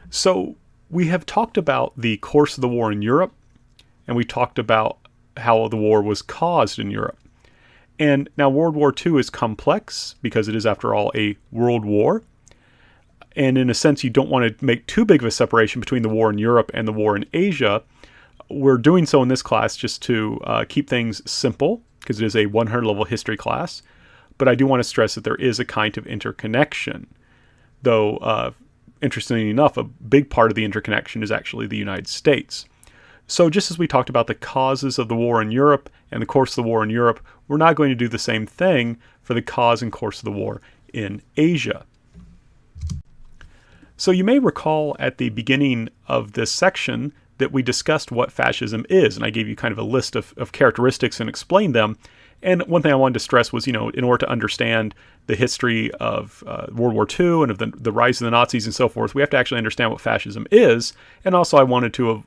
So we have talked about the course of the war in Europe, and we talked about how the war was caused in Europe. And now World War II is complex because it is, after all, a world war. And in a sense, you don't want to make too big of a separation between the war in Europe and the war in Asia. We're doing so in this class just to keep things simple, because it is a 100-level history class. But I do want to stress that there is a kind of interconnection. Though, interestingly enough, a big part of the interconnection is actually the United States. So just as we talked about the causes of the war in Europe and the course of the war in Europe, we're not going to do the same thing for the cause and course of the war in Asia. So you may recall at the beginning of this section that we discussed what fascism is, and I gave you kind of a list of characteristics and explained them. And one thing I wanted to stress was, in order to understand the history of World War II and of the rise of the Nazis and so forth, we have to actually understand what fascism is. And also I wanted to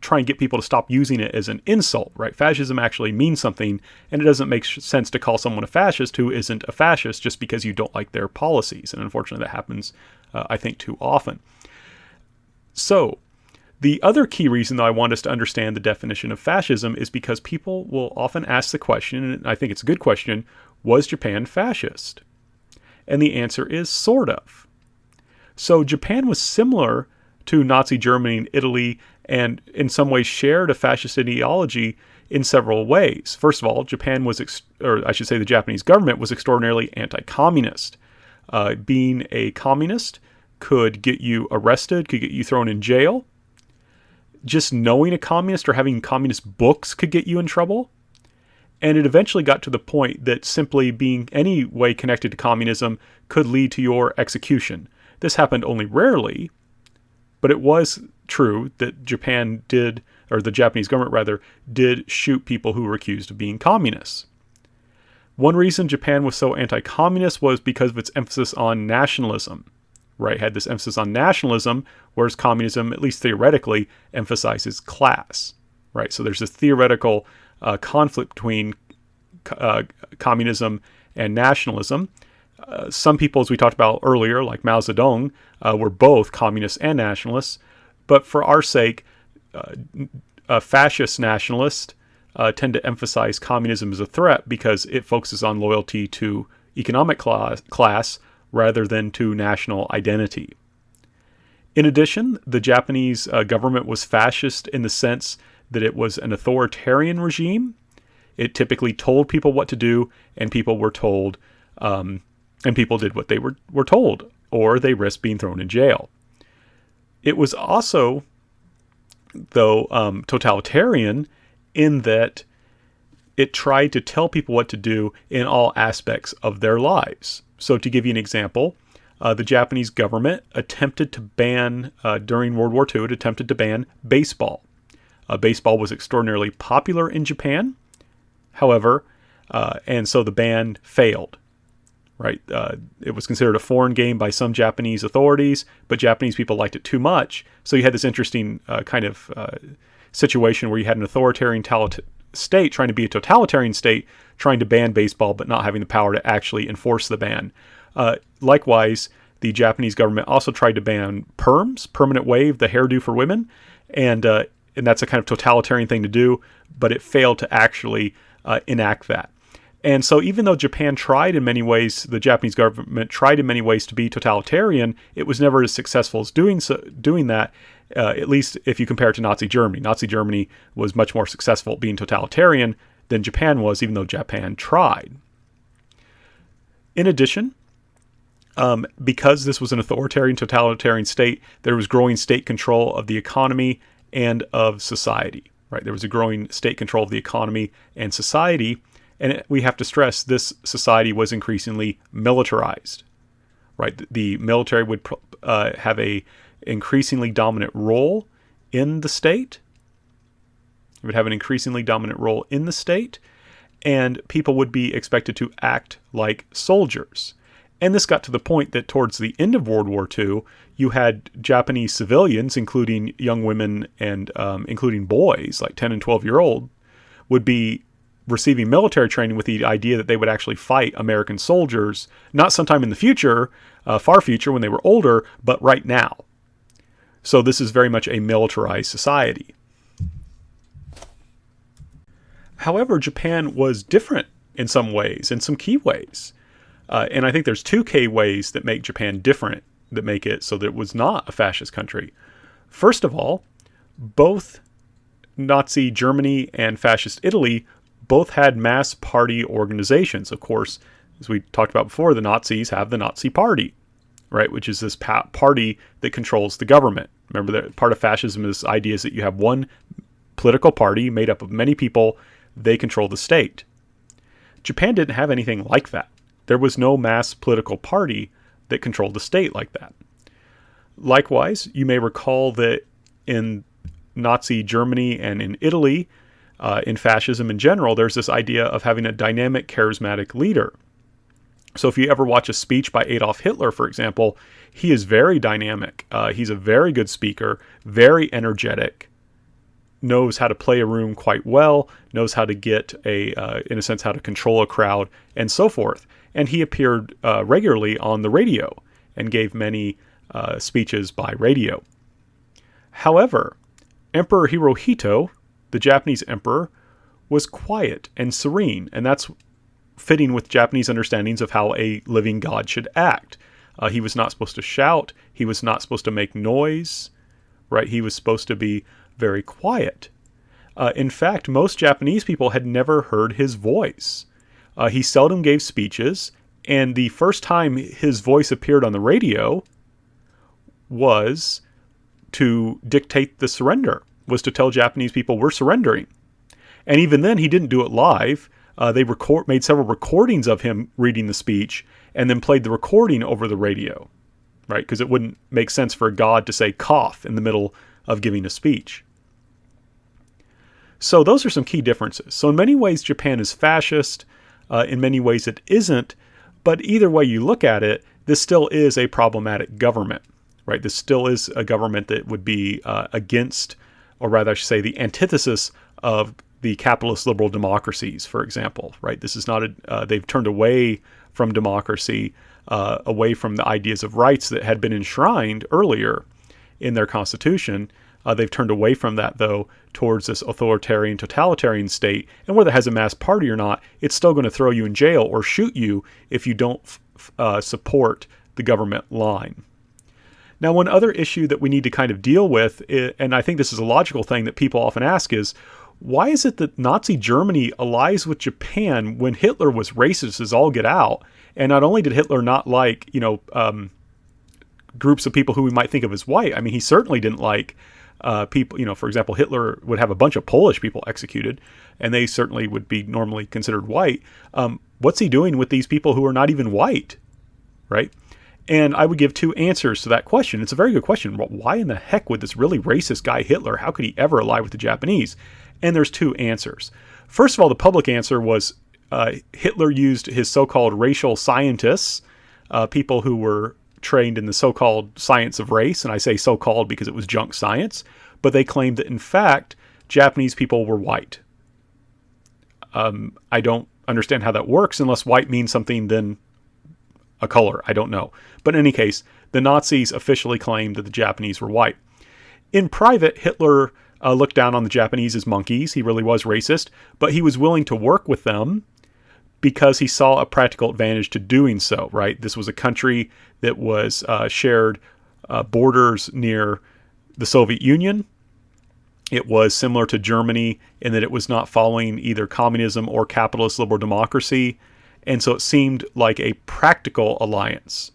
try and get people to stop using it as an insult, right? Fascism actually means something, and it doesn't make sense to call someone a fascist who isn't a fascist just because you don't like their policies. And unfortunately that happens, I think, too often. So the other key reason that I want us to understand the definition of fascism is because people will often ask the question, and I think it's a good question, was Japan fascist? And the answer is sort of. So Japan was similar to Nazi Germany and Italy, and in some ways shared a fascist ideology in several ways. First of all, Japan was, the Japanese government was extraordinarily anti-communist. Being a communist could get you arrested, could get you thrown in jail. Just knowing a communist or having communist books could get you in trouble. And it eventually got to the point that simply being any way connected to communism could lead to your execution. This happened only rarely, but it was true that the Japanese government rather, did shoot people who were accused of being communists. One reason Japan was so anti-communist was because of its emphasis on nationalism. Right, had this emphasis on nationalism, whereas communism, at least theoretically, emphasizes class. Right, so there's this theoretical conflict between communism and nationalism. Some people, as we talked about earlier, like Mao Zedong, were both communists and nationalists. But for our sake, fascist nationalists tend to emphasize communism as a threat because it focuses on loyalty to economic class rather than to national identity. In addition, the Japanese government was fascist in the sense that it was an authoritarian regime. It typically told people what to do, and people were told, and people did what they were told, or they risked being thrown in jail. It was also, though, totalitarian in that it tried to tell people what to do in all aspects of their lives. So to give you an example, the Japanese government attempted to ban, during World War II, it attempted to ban baseball. Baseball was extraordinarily popular in Japan, however, and so the ban failed. Right, it was considered a foreign game by some Japanese authorities, but Japanese people liked it too much. So you had this interesting kind of situation where you had an authoritarian state trying to be a totalitarian state, trying to ban baseball, but not having the power to actually enforce the ban. Likewise, the Japanese government also tried to ban perms, permanent wave, the hairdo for women, and that's a kind of totalitarian thing to do, but it failed to actually enact that. And so even though Japan tried in many ways, the Japanese government tried in many ways to be totalitarian, it was never as successful as doing that, at least if you compare it to Nazi Germany. Nazi Germany was much more successful at being totalitarian than Japan was, even though Japan tried. In addition, because this was an authoritarian, totalitarian state, there was growing state control of the economy and of society. Right? There was a growing state control of the economy and society. And we have to stress this society was increasingly militarized, right? The military would have a increasingly dominant role in the state. It would have an increasingly dominant role in the state, and people would be expected to act like soldiers. And this got to the point that towards the end of World War II, you had Japanese civilians, including young women and including boys, like 10 and 12-year-old, would be receiving military training with the idea that they would actually fight American soldiers, not sometime in the future, far future when they were older, but right now. So this is very much a militarized society. However, Japan was different in some ways, in some key ways. And I think there's two key ways that make Japan different, that make it so that it was not a fascist country. First of all, both Nazi Germany and fascist Italy both had mass party organizations. Of course, as we talked about before, the Nazis have the Nazi Party, right, which is this party that controls the government. Remember that part of fascism is ideas that you have one political party made up of many people. They control the state. Japan didn't have anything like that. There was no mass political party that controlled the state like that. Likewise, you may recall that in Nazi Germany and in Italy, in fascism in general, there's this idea of having a dynamic, charismatic leader. So if you ever watch a speech by Adolf Hitler, for example, he is very dynamic. He's a very good speaker, very energetic, knows how to play a room quite well, knows how to get in a sense, how to control a crowd, and so forth. And he appeared regularly on the radio and gave many speeches by radio. However, Emperor Hirohito, the Japanese emperor, was quiet and serene, and that's fitting with Japanese understandings of how a living god should act. He was not supposed to shout. He was not supposed to make noise, right? He was supposed to be very quiet. In fact, most Japanese people had never heard his voice. He seldom gave speeches, and the first time his voice appeared on the radio was to dictate the surrender, was to tell Japanese people, we're surrendering. And even then, he didn't do it live. They made several recordings of him reading the speech and then played the recording over the radio, right? Because it wouldn't make sense for a god to say cough in the middle of giving a speech. So those are some key differences. So in many ways, Japan is fascist. In many ways, it isn't. But either way you look at it, this still is a problematic government, right? This still is a government that would be against, or rather I should say, the antithesis of the capitalist liberal democracies, for example, right? This is not they've turned away from democracy, away from the ideas of rights that had been enshrined earlier in their constitution. They've turned away from that, though, towards this authoritarian, totalitarian state. And whether it has a mass party or not, it's still going to throw you in jail or shoot you if you don't support the government line. Now, one other issue that we need to kind of deal with, and I think this is a logical thing that people often ask, is why is it that Nazi Germany allies with Japan when Hitler was racist as all get out? And not only did Hitler not like, groups of people who we might think of as white, I mean, he certainly didn't like people, for example, Hitler would have a bunch of Polish people executed, and they certainly would be normally considered white. What's he doing with these people who are not even white, right? And I would give two answers to that question. It's a very good question. Why in the heck would this really racist guy Hitler, how could he ever ally with the Japanese? And there's two answers. First of all, the public answer was Hitler used his so-called racial scientists, people who were trained in the so-called science of race, and I say so-called because it was junk science, but they claimed that in fact Japanese people were white. I don't understand how that works unless white means something than a color. I don't know. But in any case, the Nazis officially claimed that the Japanese were white. In private, Hitler looked down on the Japanese as monkeys. He really was racist, but he was willing to work with them because he saw a practical advantage to doing so, right? This was a country that was shared borders near the Soviet Union. It was similar to Germany in that it was not following either communism or capitalist liberal democracy. And so it seemed like a practical alliance.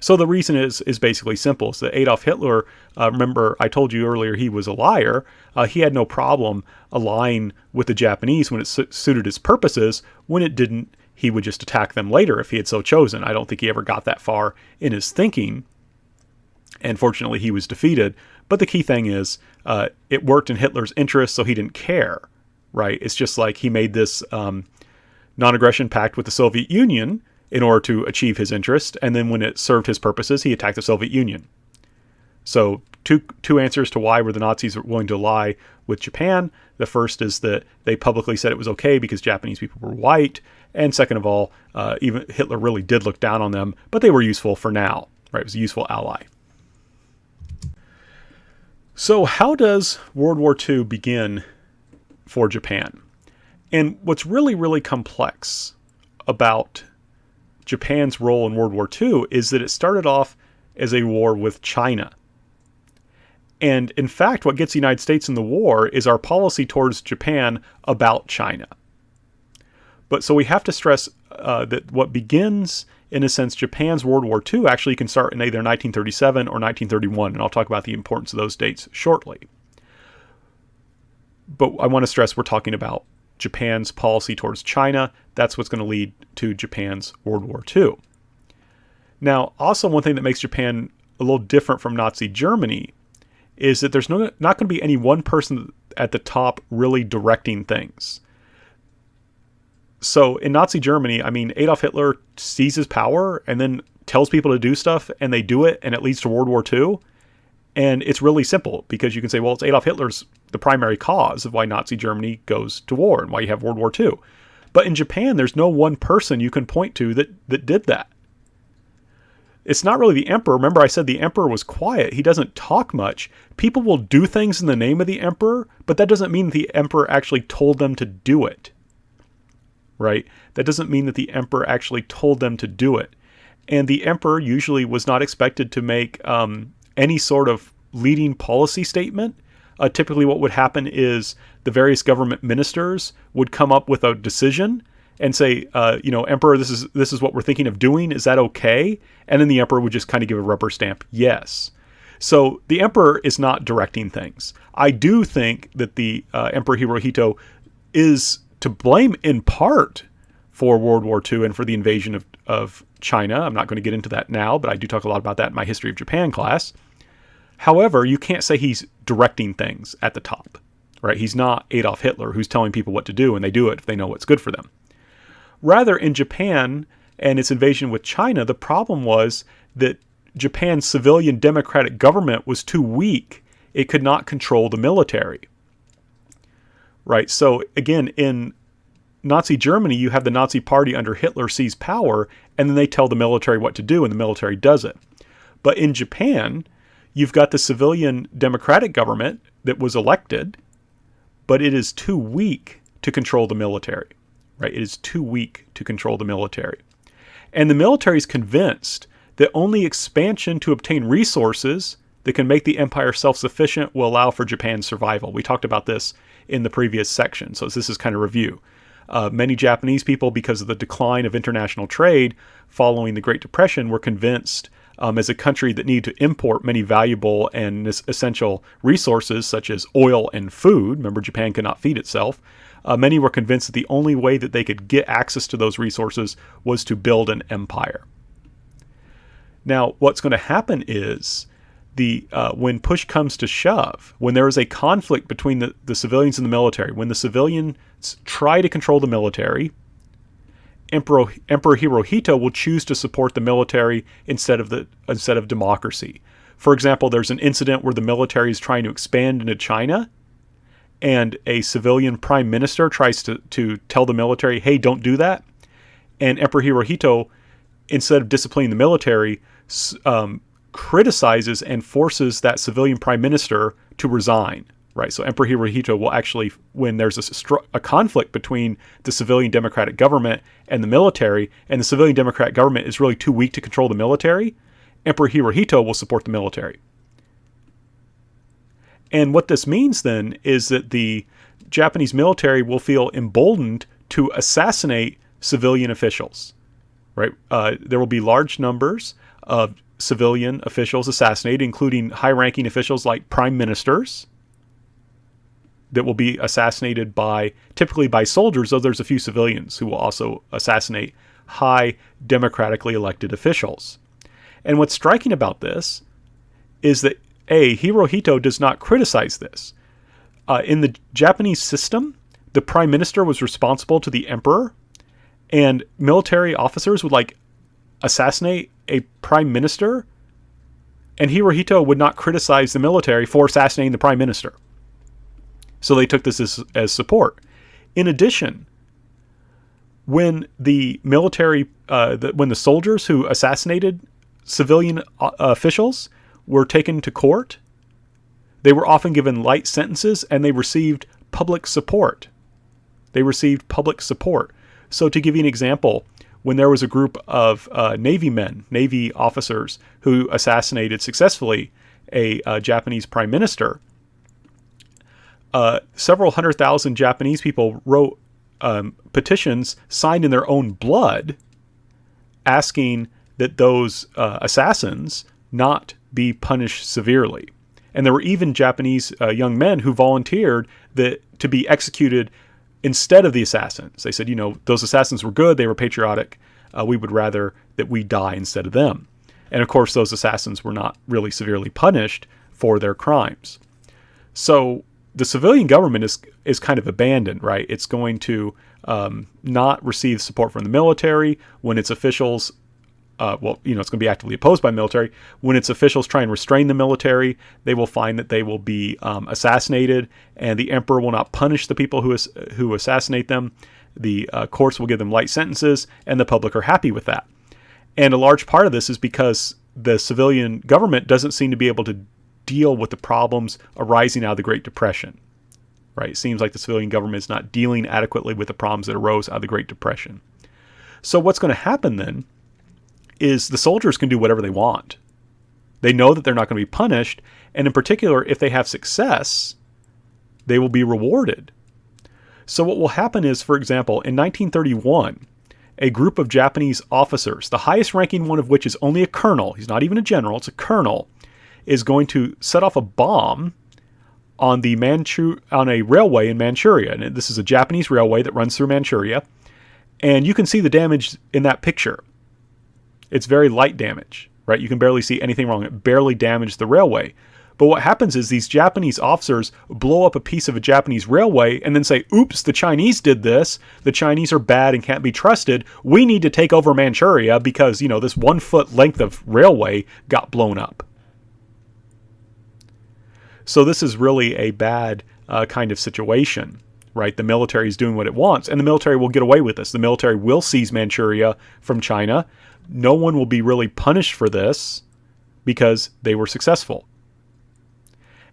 So the reason is basically simple. It's that Adolf Hitler, remember I told you earlier he was a liar. He had no problem allying with the Japanese when it suited his purposes. When it didn't, he would just attack them later if he had so chosen. I don't think he ever got that far in his thinking. And fortunately, he was defeated. But the key thing is, it worked in Hitler's interest, so he didn't care, right? It's just like he made this non-aggression pact with the Soviet Union in order to achieve his interest, and then when it served his purposes, he attacked the Soviet Union. So two answers to why were the Nazis willing to ally with Japan. The first is that they publicly said it was okay because Japanese people were white, and second of all, even Hitler really did look down on them, but they were useful for now, right? It was a useful ally. So how does World War II begin for Japan? And what's really, really complex about Japan's role in World War II is that it started off as a war with China. And in fact, what gets the United States in the war is our policy towards Japan about China. But so we have to stress that what begins, in a sense, Japan's World War II actually can start in either 1937 or 1931. And I'll talk about the importance of those dates shortly. But I want to stress we're talking about Japan's policy towards China. That's what's going to lead to Japan's World War II. Now, also one thing that makes Japan a little different from Nazi Germany is that there's not going to be any one person at the top really directing things. So in Nazi Germany, I mean, Adolf Hitler seizes power and then tells people to do stuff, and they do it, and it leads to World War II. And it's really simple because you can say, well, it's Adolf Hitler's the primary cause of why Nazi Germany goes to war and why you have World War II. But in Japan, there's no one person you can point to that did that. It's not really the emperor. Remember, I said the emperor was quiet. He doesn't talk much. People will do things in the name of the emperor, but that doesn't mean the emperor actually told them to do it. Right? That doesn't mean that the emperor actually told them to do it. And the emperor usually was not expected to make any sort of leading policy statement. Typically what would happen is the various government ministers would come up with a decision and say, Emperor, this is what we're thinking of doing. Is that okay? And then the emperor would just kind of give a rubber stamp, yes. So the emperor is not directing things. I do think that the Emperor Hirohito is to blame in part for World War II and for the invasion of China. I'm not going to get into that now, but I do talk a lot about that in my History of Japan class. However, you can't say he's directing things at the top, right? He's not Adolf Hitler who's telling people what to do, and they do it if they know what's good for them. Rather, in Japan and its invasion with China, the problem was that Japan's civilian democratic government was too weak. It could not control the military. Right? So again, in Nazi Germany, you have the Nazi party under Hitler seize power, and then they tell the military what to do, and the military does it. But in Japan, you've got the civilian democratic government that was elected, but it is too weak to control the military. Right? It is too weak to control the military. And the military is convinced that only expansion to obtain resources that can make the empire self-sufficient will allow for Japan's survival. We talked about this in the previous section, so this is kind of review. Many Japanese people, because of the decline of international trade following the Great Depression, were convinced as a country that needed to import many valuable and essential resources such as oil and food. Remember, Japan could not feed itself. Many were convinced that the only way that they could get access to those resources was to build an empire. Now, what's going to happen is when push comes to shove, when there is a conflict between the civilians and the military, when the civilians try to control the military, Emperor Hirohito will choose to support the military instead of democracy. For example, there's an incident where the military is trying to expand into China, and a civilian prime minister tries to tell the military, hey, don't do that. And Emperor Hirohito, instead of disciplining the military, criticizes and forces that civilian prime minister to resign. Right? So Emperor Hirohito will actually, when there's a conflict between the civilian democratic government and the military, and the civilian democratic government is really too weak to control the military, Emperor Hirohito will support the military. And what this means then is that the Japanese military will feel emboldened to assassinate civilian officials. Right? There will be large numbers of civilian officials assassinated, including high-ranking officials like prime ministers, that will be assassinated typically by soldiers, though there's a few civilians who will also assassinate high democratically elected officials. And what's striking about this is that Hirohito does not criticize this. In the Japanese system, the prime minister was responsible to the emperor, and military officers would assassinate a prime minister, and Hirohito would not criticize the military for assassinating the prime minister. So they took this as support. In addition, when the military, when the soldiers who assassinated civilian officials were taken to court, They were often given light sentences, and they received public support. So to give you an example, when there was a group of Navy officers who assassinated successfully a Japanese prime minister, several 100,000 Japanese people wrote petitions signed in their own blood asking that those assassins not be punished severely. And there were even Japanese young men who volunteered to be executed instead of the assassins. They said, those assassins were good, they were patriotic, we would rather that we die instead of them. And of course, those assassins were not really severely punished for their crimes. So the civilian government is kind of abandoned, right? It's going to not receive support from the military when its officials, it's going to be actively opposed by the military. When its officials try and restrain the military, they will find that they will be assassinated, and the emperor will not punish the people who assassinate them. The courts will give them light sentences, and the public are happy with that. And a large part of this is because the civilian government doesn't seem to be able to deal with the problems arising out of the Great Depression. Right? It seems like the civilian government is not dealing adequately with the problems that arose out of the Great Depression. So what's going to happen then is the soldiers can do whatever they want. They know that they're not going to be punished, and in particular, if they have success, they will be rewarded. So what will happen is, for example, in 1931, a group of Japanese officers, the highest ranking one of which is only a colonel, he's not even a general, it's a colonel, is going to set off a bomb on a railway in Manchuria. And this is a Japanese railway that runs through Manchuria. And you can see the damage in that picture. It's very light damage, right? You can barely see anything wrong. It barely damaged the railway. But what happens is these Japanese officers blow up a piece of a Japanese railway and then say, oops, the Chinese did this. The Chinese are bad and can't be trusted. We need to take over Manchuria because, this 1 foot length of railway got blown up. So this is really a bad kind of situation, right? The military is doing what it wants, and the military will get away with this. The military will seize Manchuria from China. No one will be really punished for this because they were successful.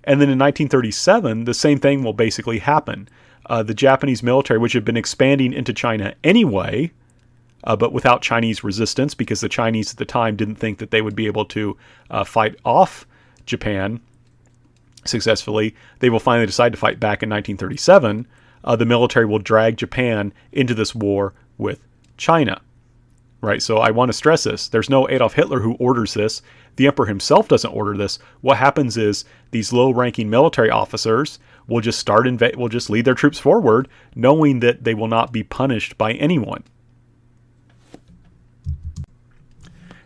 And then in 1937, the same thing will basically happen. The Japanese military, which had been expanding into China anyway, but without Chinese resistance, because the Chinese at the time didn't think that they would be able to fight off Japan successfully, they will finally decide to fight back in 1937. The military will drag Japan into this war with China. Right, so I want to stress this. There's no Adolf Hitler who orders this. The emperor himself doesn't order this. What happens is these low-ranking military officers will just will just lead their troops forward, knowing that they will not be punished by anyone.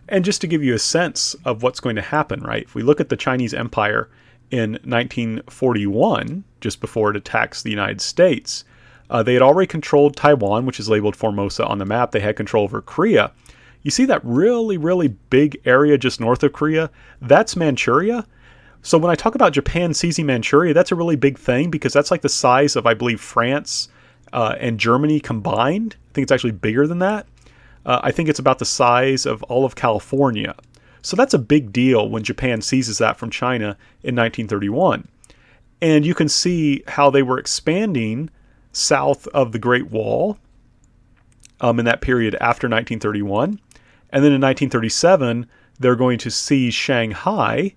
And just to give you a sense of what's going to happen, right? If we look at the Chinese Empire in 1941, just before it attacks the United States, they had already controlled Taiwan, which is labeled Formosa on the map. They had control over Korea. You see that really, really big area just north of Korea? That's Manchuria. So when I talk about Japan seizing Manchuria, that's a really big thing because that's like the size of, I believe, France and Germany combined. I think it's actually bigger than that. I think it's about the size of all of California. So that's a big deal when Japan seizes that from China in 1931. And you can see how they were expanding south of the Great Wall in that period after 1931. And then in 1937, they're going to seize Shanghai.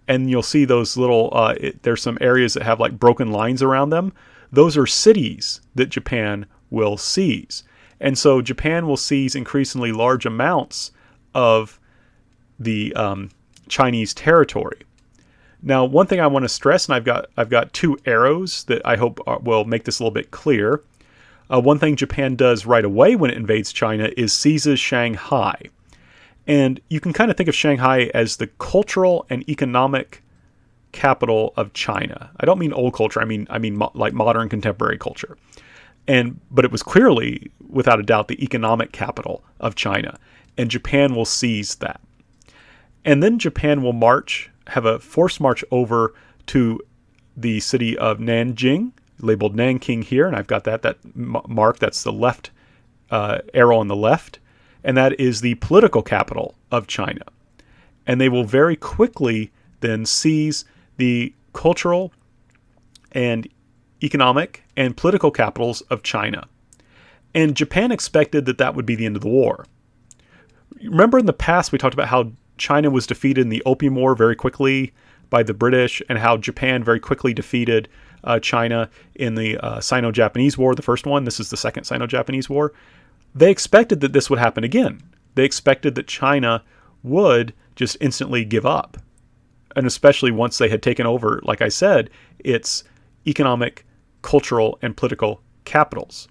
And you'll see those little, there's some areas that have like broken lines around them. Those are cities that Japan will seize. And so Japan will seize increasingly large amounts of the Chinese territory. Now, one thing I want to stress, and I've got two arrows that I hope will make this a little bit clear. One thing Japan does right away when it invades China is seizes Shanghai. And you can kind of think of Shanghai as the cultural and economic capital of China. I don't mean old culture. I mean like modern contemporary culture. But it was clearly, without a doubt, the economic capital of China. And Japan will seize that. And then Japan will have a forced march over to the city of Nanjing, labeled Nanking here, and I've got that mark, that's the left arrow on the left, and that is the political capital of China. And they will very quickly then seize the cultural and economic and political capitals of China. And Japan expected that that would be the end of the war. Remember in the past we talked about how China was defeated in the Opium War very quickly by the British, and how Japan very quickly defeated China in the Sino-Japanese War, the first one. This is the second Sino-Japanese War. They expected that this would happen again. They expected that China would just instantly give up. And especially once they had taken over, like I said, its economic, cultural, and political capitals.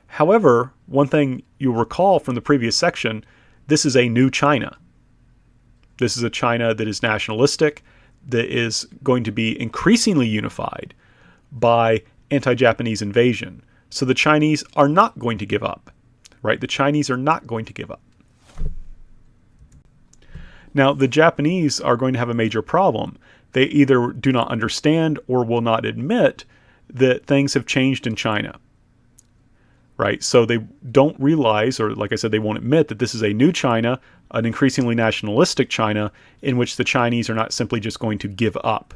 However, one thing you'll recall from the previous section, this is a new China. This is a China that is nationalistic, that is going to be increasingly unified by anti-Japanese invasion. So the Chinese are not going to give up, right? The Chinese are not going to give up. Now, the Japanese are going to have a major problem. They either do not understand or will not admit that things have changed in China, right? So they don't realize, or like I said, they won't admit that this is a new China, an increasingly nationalistic China, in which the Chinese are not simply just going to give up,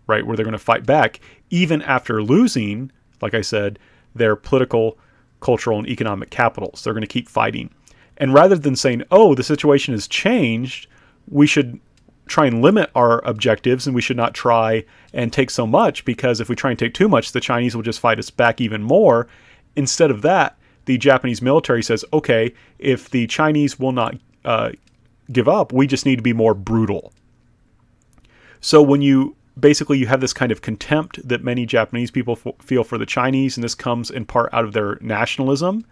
right? Where they're going to fight back, even after losing, like I said, their political, cultural, and economic capitals. They're going to keep fighting. And rather than saying, oh, the situation has changed, we should try and limit our objectives, and we should not try and take so much, because if we try and take too much, the Chinese will just fight us back even more. Instead of that, the Japanese military says, okay, if the Chinese will not give up, we just need to be more brutal. So when you have this kind of contempt that many Japanese people feel for the Chinese, and this comes in part out of their nationalism,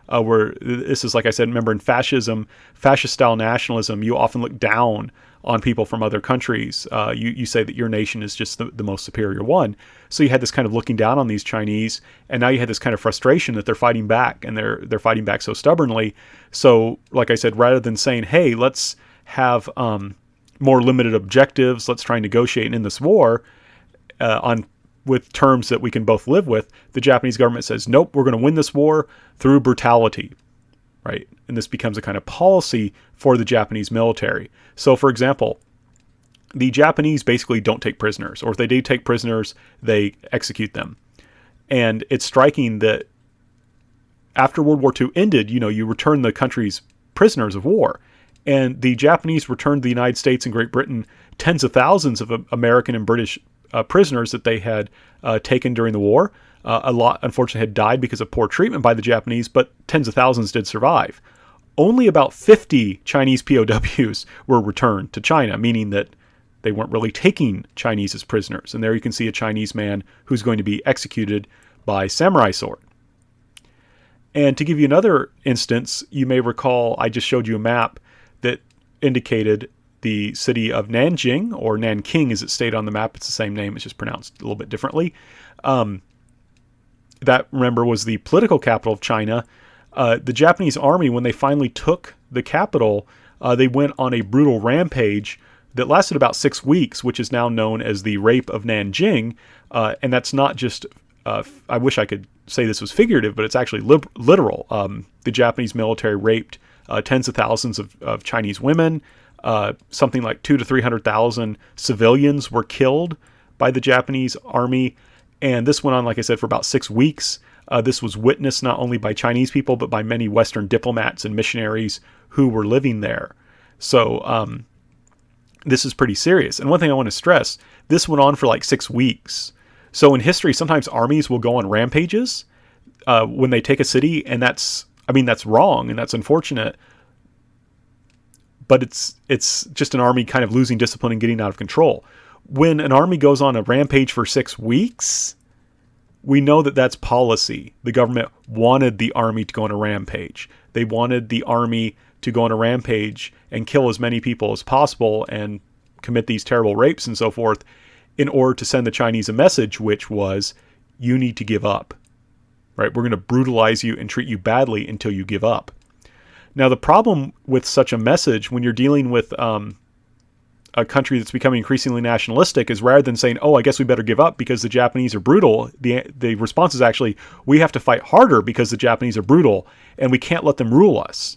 where this is, like I said, remember in fascism, fascist-style nationalism, you often look down on people from other countries. You say that your nation is just the most superior one. So you had this kind of looking down on these Chinese, and now you had this kind of frustration that they're fighting back, and they're fighting back so stubbornly. So, like I said, rather than saying, hey, let's have more limited objectives, let's try and negotiate and end this war with terms that we can both live with, the Japanese government says, nope, we're going to win this war through brutality, right? And this becomes a kind of policy for the Japanese military. So, for example, the Japanese basically don't take prisoners, or if they do take prisoners, they execute them. And it's striking that after World War II ended, you return the country's prisoners of war. And the Japanese returned to the United States and Great Britain tens of thousands of American and British prisoners that they had taken during the war. A lot, unfortunately, had died because of poor treatment by the Japanese, but tens of thousands did survive. Only about 50 Chinese POWs were returned to China, meaning that they weren't really taking Chinese as prisoners. And there you can see a Chinese man who's going to be executed by samurai sword. And to give you another instance, you may recall I just showed you a map that indicated the city of Nanjing, or Nanking as it's stated on the map. It's the same name, it's just pronounced a little bit differently. That, remember, was the political capital of China. The Japanese army, when they finally took the capital, they went on a brutal rampage that lasted about 6 weeks, which is now known as the Rape of Nanjing. And that's not just, I wish I could say this was figurative, but it's actually literal. The Japanese military raped tens of thousands of Chinese women. Something like 200,000 to 300,000 civilians were killed by the Japanese army. And this went on, like I said, for about 6 weeks. This was witnessed not only by Chinese people, but by many Western diplomats and missionaries who were living there. So this is pretty serious. And one thing I want to stress, this went on for like 6 weeks. So in history, sometimes armies will go on rampages when they take a city, and that's wrong and that's unfortunate. But it's just an army kind of losing discipline and getting out of control. When an army goes on a rampage for 6 weeks, we know that that's policy. The government wanted the army to go on a rampage. They wanted the army to go on a rampage and kill as many people as possible and commit these terrible rapes and so forth in order to send the Chinese a message, which was, you need to give up, right? We're going to brutalize you and treat you badly until you give up. Now, the problem with such a message when you're dealing with a country that's becoming increasingly nationalistic is, rather than saying, oh, I guess we better give up because the Japanese are brutal, the response is actually, we have to fight harder because the Japanese are brutal and we can't let them rule us,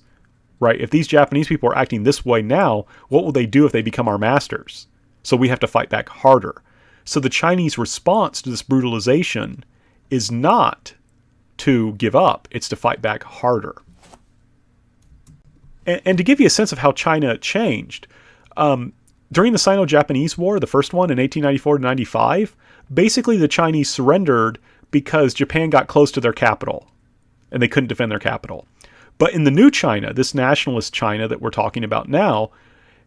right? If these Japanese people are acting this way now, what will they do if they become our masters? So we have to fight back harder. So the Chinese response to this brutalization is not to give up, it's to fight back harder. And to give you a sense of how China changed, during the Sino-Japanese War, the first one in 1894 to 95, basically the Chinese surrendered because Japan got close to their capital and they couldn't defend their capital. But in the new China, this nationalist China that we're talking about now,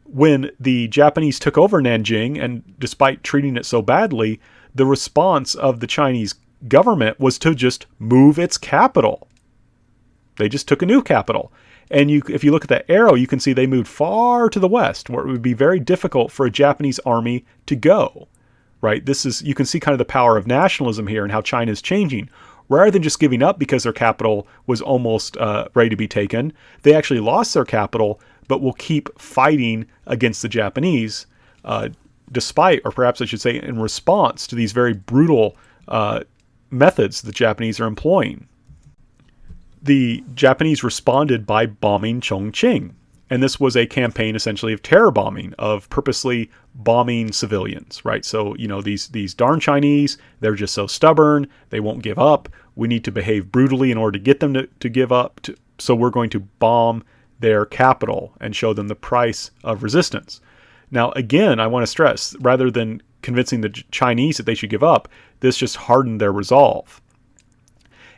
when the Japanese took over Nanjing, and despite treating it so badly, the response of the Chinese government was to just move its capital. They just took a new capital. And if you look at that arrow, you can see they moved far to the west, where it would be very difficult for a Japanese army to go. Right? You can see kind of the power of nationalism here and how China is changing. Rather than just giving up because their capital was almost ready to be taken, they actually lost their capital, but will keep fighting against the Japanese, despite, or perhaps I should say, in response to these very brutal methods the Japanese are employing. The Japanese responded by bombing Chongqing. And this was a campaign essentially of terror bombing, of purposely bombing civilians, right? So, these darn Chinese, they're just so stubborn, they won't give up. We need to behave brutally in order to get them to give up. So we're going to bomb their capital and show them the price of resistance. Now, again, I want to stress, rather than convincing the Chinese that they should give up, this just hardened their resolve.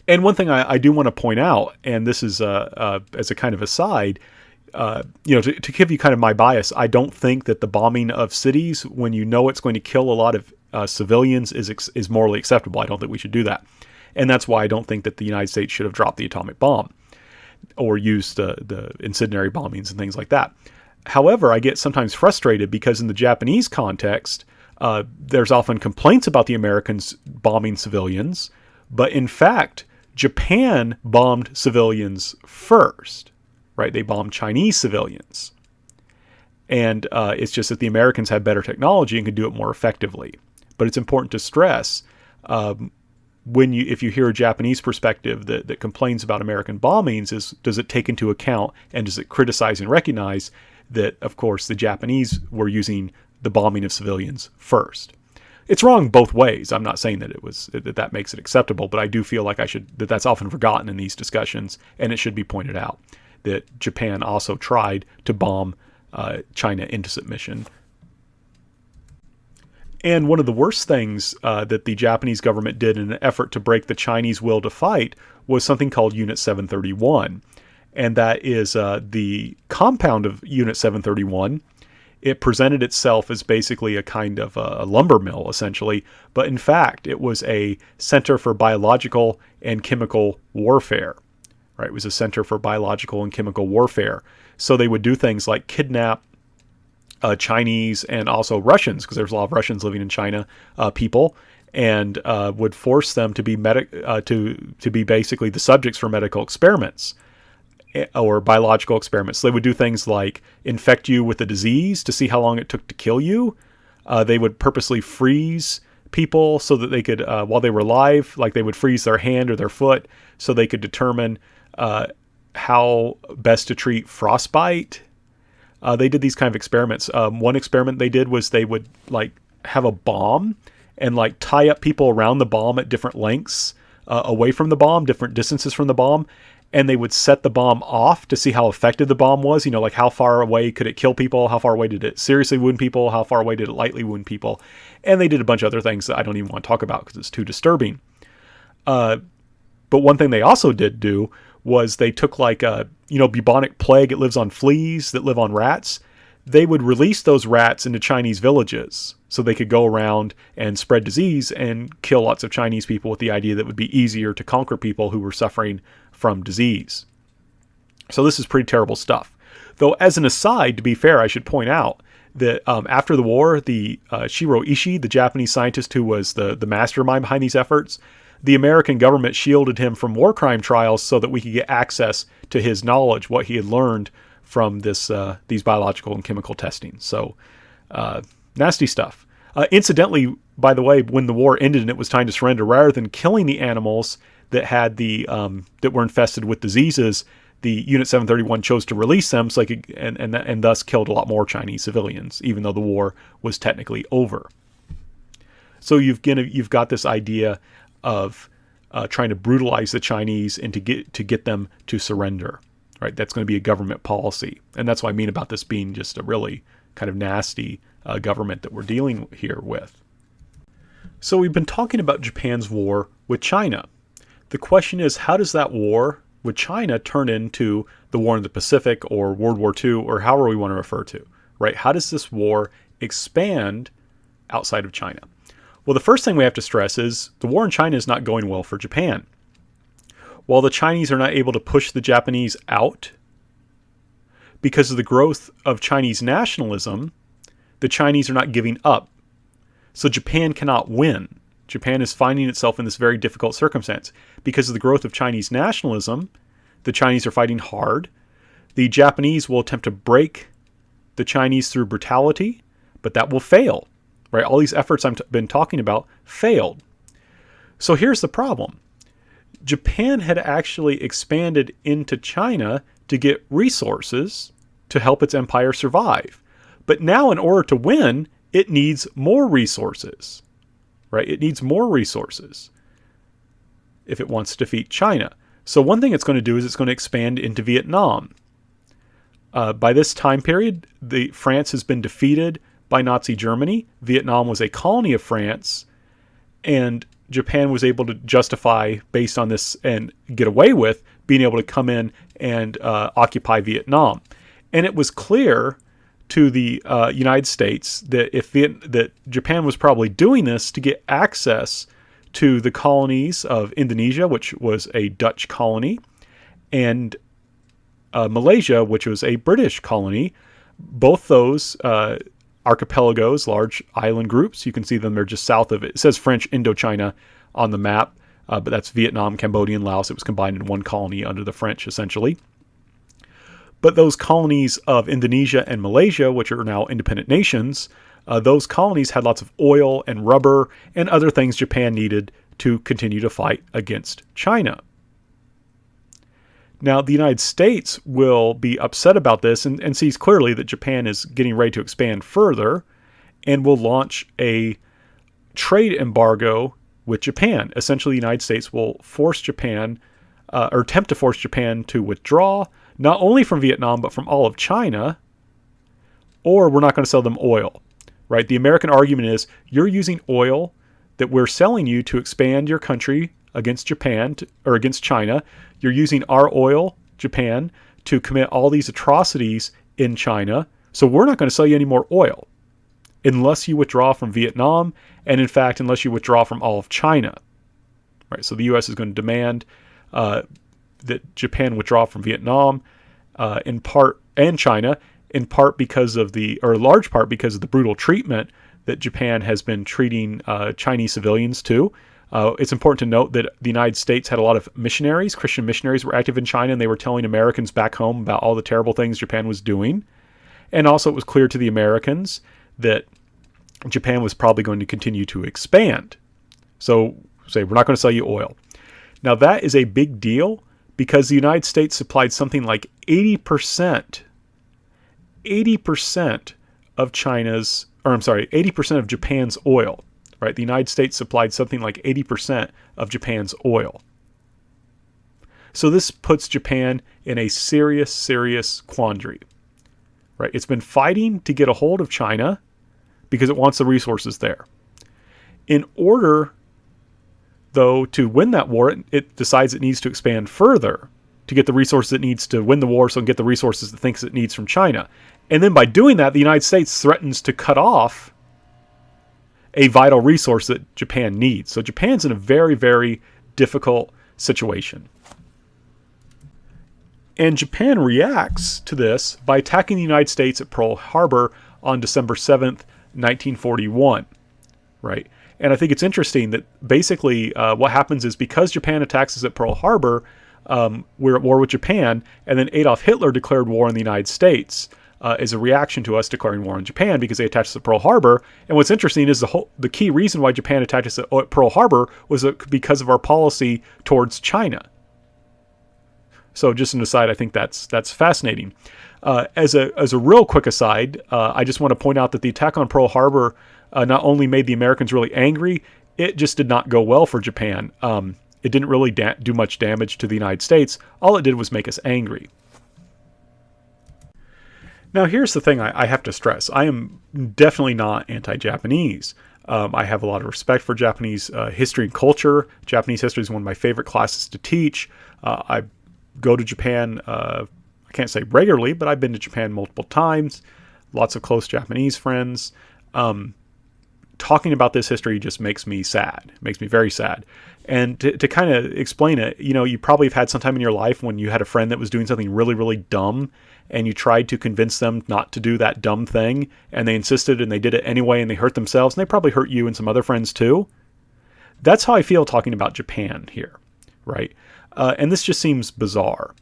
And one thing I do want to point out, and this is as a kind of aside, to give you kind of my bias, I don't think that the bombing of cities, when you know it's going to kill a lot of civilians, is morally acceptable. I don't think we should do that. And that's why I don't think that the United States should have dropped the atomic bomb or used the incendiary bombings and things like that. However, I get sometimes frustrated because in the Japanese context, there's often complaints about the Americans bombing civilians, but in fact, Japan bombed civilians first. Right? They bombed Chinese civilians. And it's just that the Americans had better technology and could do it more effectively. But it's important to stress, if you hear a Japanese perspective that complains about American bombings, does it take into account and does it criticize and recognize that, of course, the Japanese were using the bombing of civilians first? It's wrong both ways. I'm not saying that that makes it acceptable, but I do feel like that's often forgotten in these discussions, and it should be pointed out that Japan also tried to bomb China into submission. And one of the worst things that the Japanese government did in an effort to break the Chinese will to fight was something called Unit 731. And that is the compound of Unit 731. It presented itself as basically a kind of a lumber mill, essentially. But in fact, it was a center for biological and chemical warfare. Right, it was a center for biological and chemical warfare. So they would do things like kidnap Chinese and also Russians, because there's a lot of Russians living in China, people, and would force them to be to be basically the subjects for medical experiments or biological experiments. So they would do things like infect you with a disease to see how long it took to kill you. They would purposely freeze people so that they could, while they were alive, like they would freeze their hand or their foot so they could determine how best to treat frostbite. They did these kind of experiments. One experiment they did was they would have a bomb and tie up people around the bomb at different lengths away from the bomb, different distances from the bomb, and they would set the bomb off to see how effective the bomb was. How far away could it kill people? How far away did it seriously wound people? How far away did it lightly wound people? And they did a bunch of other things that I don't even want to talk about because it's too disturbing. But one thing they also did do was they took bubonic plague. It lives on fleas that live on rats. They would release those rats into Chinese villages so they could go around and spread disease and kill lots of Chinese people with the idea that it would be easier to conquer people who were suffering from disease. So this is pretty terrible stuff. Though as an aside, to be fair, I should point out that after the war, the Shiro Ishii, the Japanese scientist who was the mastermind behind these efforts, the American government shielded him from war crime trials so that we could get access to his knowledge, what he had learned from these biological and chemical testing. So nasty stuff. Incidentally, by the way, when the war ended and it was time to surrender, rather than killing the animals that had that were infested with diseases, the Unit 731 chose to release them so they could, and thus killed a lot more Chinese civilians, even though the war was technically over. So you've got this idea of trying to brutalize the Chinese and to get them to surrender, right? That's going to be a government policy, and that's what I mean about this being just a really kind of nasty government that we're dealing here with. So we've been talking about Japan's war with China. The question is, how does that war with China turn into the war in the Pacific or World War II or however we want to refer to, right? How does this war expand outside of China? Well, the first thing we have to stress is the war in China is not going well for Japan. While the Chinese are not able to push the Japanese out because of the growth of Chinese nationalism, the Chinese are not giving up. So Japan cannot win. Japan is finding itself in this very difficult circumstance. Because of the growth of Chinese nationalism, the Chinese are fighting hard. The Japanese will attempt to break the Chinese through brutality, but that will fail, right? All these efforts I've been talking about failed. So here's the problem. Japan had actually expanded into China to get resources to help its empire survive. But now in order to win, it needs more resources, right? It needs more resources if it wants to defeat China. So one thing it's going to do is it's going to expand into Vietnam. By this time period, France has been defeated by Nazi Germany. Vietnam was a colony of France, and Japan was able to justify, based on this, and get away with being able to come in and occupy Vietnam. And it was clear to the United States that that Japan was probably doing this to get access to the colonies of Indonesia, which was a Dutch colony, and Malaysia, which was a British colony. Both those archipelagos, large island groups, you can see them, they're just south of it. It says French Indochina on the map, but that's Vietnam, Cambodia, and Laos. It was combined in one colony under the French, essentially. But those colonies of Indonesia and Malaysia, which are now independent nations, those colonies had lots of oil and rubber and other things Japan needed to continue to fight against China. Now, the United States will be upset about this and sees clearly that Japan is getting ready to expand further and will launch a trade embargo with Japan. Essentially, the United States will force Japan, or attempt to force Japan to withdraw, not only from Vietnam, but from all of China, or we're not going to sell them oil, right? The American argument is you're using oil that we're selling you to expand your country against Japan, or against China. You're using our oil, Japan, to commit all these atrocities in China. So we're not going to sell you any more oil unless you withdraw from Vietnam, and in fact, unless you withdraw from all of China, right? So the U.S. is going to demand that Japan withdraw from Vietnam, in part, and China, in part because of or large part because of the brutal treatment that Japan has been treating Chinese civilians to. It's important to note that the United States had a lot of missionaries, Christian missionaries were active in China, and they were telling Americans back home about all the terrible things Japan was doing. And also it was clear to the Americans that Japan was probably going to continue to expand. So say, we're not going to sell you oil. Now that is a big deal because the United States supplied something like 80% of 80% of Japan's oil. Right? The United States supplied something like 80% of Japan's oil. So this puts Japan in a serious quandary. Right? It's been fighting to get a hold of China because it wants the resources there. In order, though, to win that war, it decides it needs to expand further to get the resources it needs to win the war, so it can get the resources it thinks it needs from China. And then by doing that, the United States threatens to cut off a vital resource that Japan needs. So Japan's in a very difficult situation. And Japan reacts to this by attacking the United States at Pearl Harbor on December 7th, 1941. Right? And I think it's interesting that basically what happens is because Japan attacks us at Pearl Harbor, we're at war with Japan, and then Adolf Hitler declared war on the United States as a reaction to us declaring war on Japan because they attacked us at Pearl Harbor. And what's interesting is the key reason why Japan attacked us at Pearl Harbor was because of our policy towards China. So just an aside, I think that's fascinating. As a real quick aside, I just want to point out that the attack on Pearl Harbor not only made the Americans really angry, it just did not go well for Japan. It didn't really do much damage to the United States. All it did was make us angry. Now, here's the thing I have to stress. I am definitely not anti-Japanese. I have a lot of respect for Japanese history and culture. Japanese history is one of my favorite classes to teach. I go to Japan, I can't say regularly, but I've been to Japan multiple times. Lots of close Japanese friends. Talking about this history just makes me sad. It makes me very sad. And to kind of explain it, you probably have had some time in your life when you had a friend that was doing something really, really dumb, and you tried to convince them not to do that dumb thing, and they insisted and they did it anyway, and they hurt themselves, and they probably hurt you and some other friends too. That's how I feel talking about Japan here, right? And this just seems bizarre.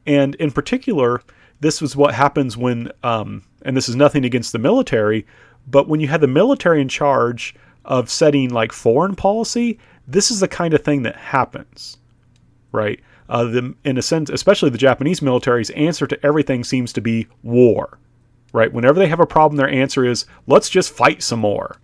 And in particular, this was what happens when, and this is nothing against the military, but when you had the military in charge of setting like foreign policy, this is the kind of thing that happens, right? In a sense, especially the Japanese military's answer to everything seems to be war, right? Whenever they have a problem, their answer is, let's just fight some more,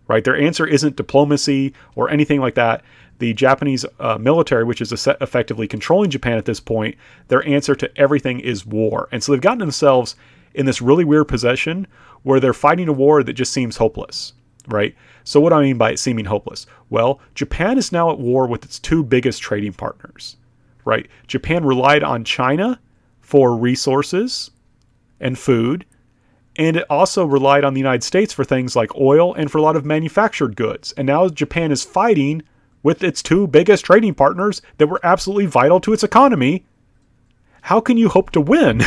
right? Their answer isn't diplomacy or anything like that. The Japanese military, which is effectively controlling Japan at this point, their answer to everything is war. And so they've gotten themselves in this really weird position where they're fighting a war that just seems hopeless, right? So what do I mean by it seeming hopeless? Well, Japan is now at war with its two biggest trading partners, right? Japan relied on China for resources and food, and it also relied on the United States for things like oil and for a lot of manufactured goods. And now Japan is fighting with its two biggest trading partners that were absolutely vital to its economy. How can you hope to win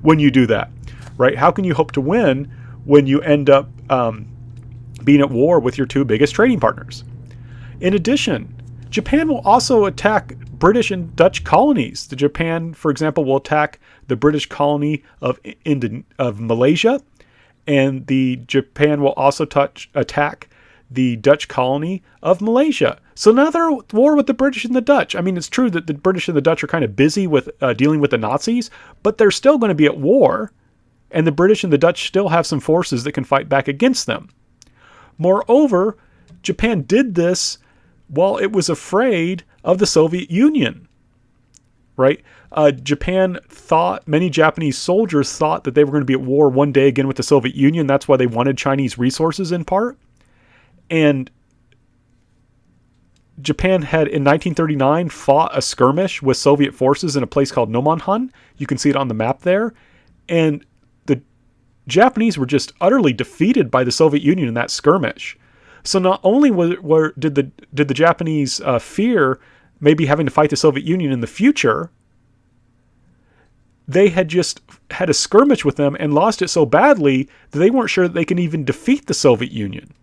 when you do that, right? How can you hope to win when you end up being at war with your two biggest trading partners? In addition, Japan will also attack British and Dutch colonies. The Japan, for example, will attack the British colony of Malaysia, and the Japan will also attack the Dutch colony of Malaysia. So now they're at war with the British and the Dutch. I mean, it's true that the British and the Dutch are kind of busy with dealing with the Nazis, but they're still going to be at war, and the British and the Dutch still have some forces that can fight back against them. Moreover, Japan did this while it was afraid of the Soviet Union, right? Japan thought, many Japanese soldiers thought that they were going to be at war one day again with the Soviet Union. That's why they wanted Chinese resources in part. And Japan had, in 1939, fought a skirmish with Soviet forces in a place called Nomonhan. You can see it on the map there. And the Japanese were just utterly defeated by the Soviet Union in that skirmish. So not only did the Japanese fear maybe having to fight the Soviet Union in the future, they had just had a skirmish with them and lost it so badly that they weren't sure that they can even defeat the Soviet Union.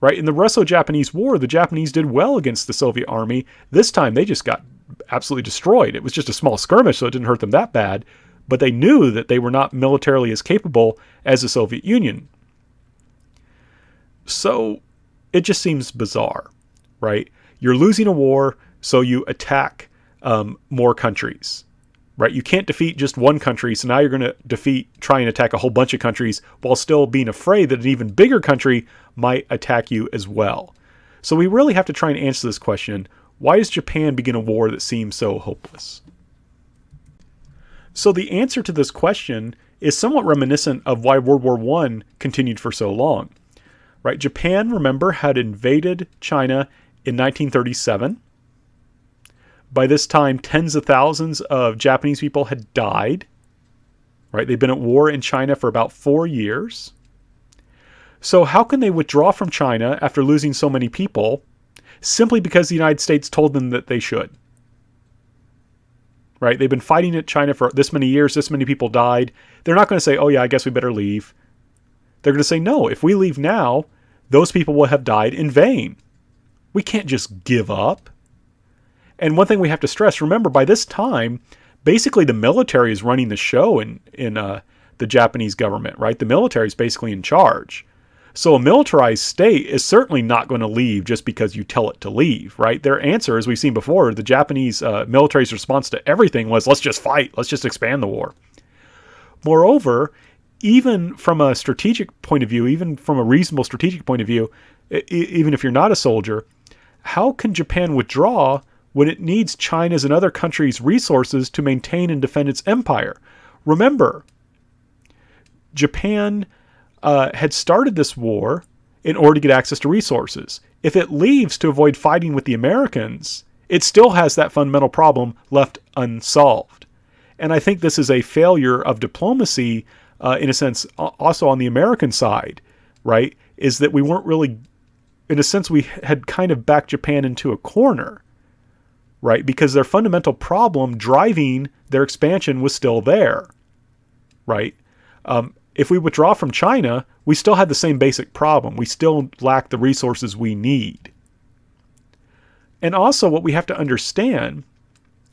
Right? In the Russo-Japanese War, the Japanese did well against the Soviet army. This time, they just got absolutely destroyed. It was just a small skirmish, so it didn't hurt them that bad. But they knew that they were not militarily as capable as the Soviet Union. So it just seems bizarre, right? You're losing a war, so you attack more countries, right? You can't defeat just one country, so now you're going to try and attack a whole bunch of countries while still being afraid that an even bigger country might attack you as well. So we really have to try and answer this question: why does Japan begin a war that seems so hopeless? So the answer to this question is somewhat reminiscent of why World War I continued for so long. Right? Japan, remember, had invaded China in 1937. By this time, tens of thousands of Japanese people had died. Right? They've been at war in China for about 4 years. So how can they withdraw from China after losing so many people simply because the United States told them that they should? Right? They've been fighting at China for this many years, this many people died. They're not going to say, oh yeah, I guess we better leave. They're going to say, no, if we leave now, those people will have died in vain. We can't just give up. And one thing we have to stress, remember, by this time, basically the military is running the show in the Japanese government, right? The military is basically in charge. So a militarized state is certainly not going to leave just because you tell it to leave, right? Their answer, as we've seen before, the Japanese military's response to everything was, let's just fight. Let's just expand the war. Moreover, even from a strategic point of view, even from a reasonable strategic point of view, even if you're not a soldier, how can Japan withdraw when it needs China's and other countries' resources to maintain and defend its empire? Remember, Japan had started this war in order to get access to resources. If it leaves to avoid fighting with the Americans, it still has that fundamental problem left unsolved. And I think this is a failure of diplomacy, in a sense, also on the American side, right? Is that we weren't really, in a sense, we had kind of backed Japan into a corner, right? Because their fundamental problem driving their expansion was still there, right? If we withdraw from China, we still had the same basic problem. We still lack the resources we need. And also what we have to understand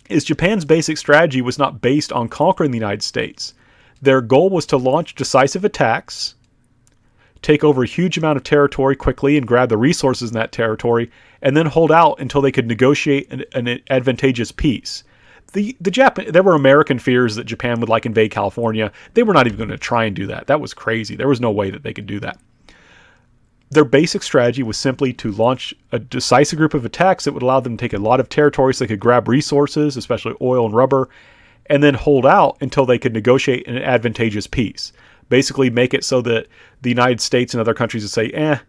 is Japan's basic strategy was not based on conquering the United States. Their goal was to launch decisive attacks, take over a huge amount of territory quickly and grab the resources in that territory, and then hold out until they could negotiate an advantageous peace. There were American fears that Japan would invade California. They were not even going to try and do that. That was crazy. There was no way that they could do that. Their basic strategy was simply to launch a decisive group of attacks that would allow them to take a lot of territory so they could grab resources, especially oil and rubber, and then hold out until they could negotiate an advantageous peace. Basically make it so that the United States and other countries would say,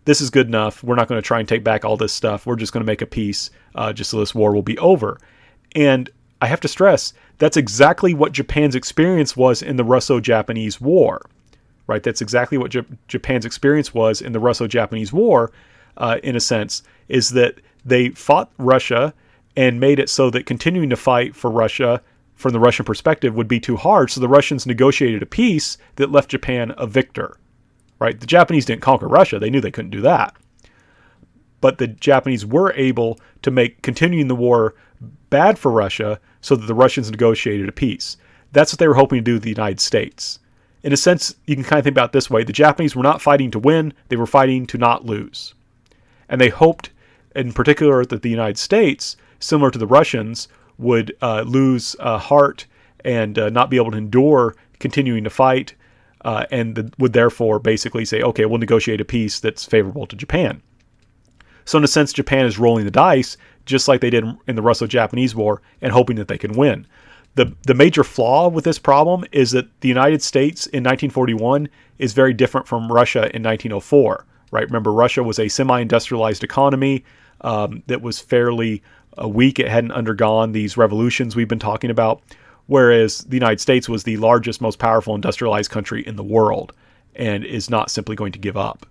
this is good enough. We're not going to try and take back all this stuff. We're just going to make a peace just so this war will be over. And I have to stress, that's exactly what Japan's experience was in the Russo-Japanese War. Right? That's exactly what Japan's experience was in the Russo-Japanese War, in a sense, is that they fought Russia and made it so that continuing to fight for Russia from the Russian perspective would be too hard. So the Russians negotiated a peace that left Japan a victor. Right? The Japanese didn't conquer Russia. They knew they couldn't do that. But the Japanese were able to make continuing the war bad for Russia so that the Russians negotiated a peace. That's what they were hoping to do with the United States. In a sense, you can kind of think about it this way. The Japanese were not fighting to win. They were fighting to not lose. And they hoped, in particular, that the United States, similar to the Russians, would lose heart and not be able to endure continuing to fight, and would therefore basically say, okay, we'll negotiate a peace that's favorable to Japan. So in a sense, Japan is rolling the dice, just like they did in the Russo-Japanese War, and hoping that they can win. The major flaw with this problem is that the United States in 1941 is very different from Russia in 1904, right? Remember, Russia was a semi-industrialized economy that was fairly weak. It hadn't undergone these revolutions we've been talking about, whereas the United States was the largest, most powerful industrialized country in the world and is not simply going to give up.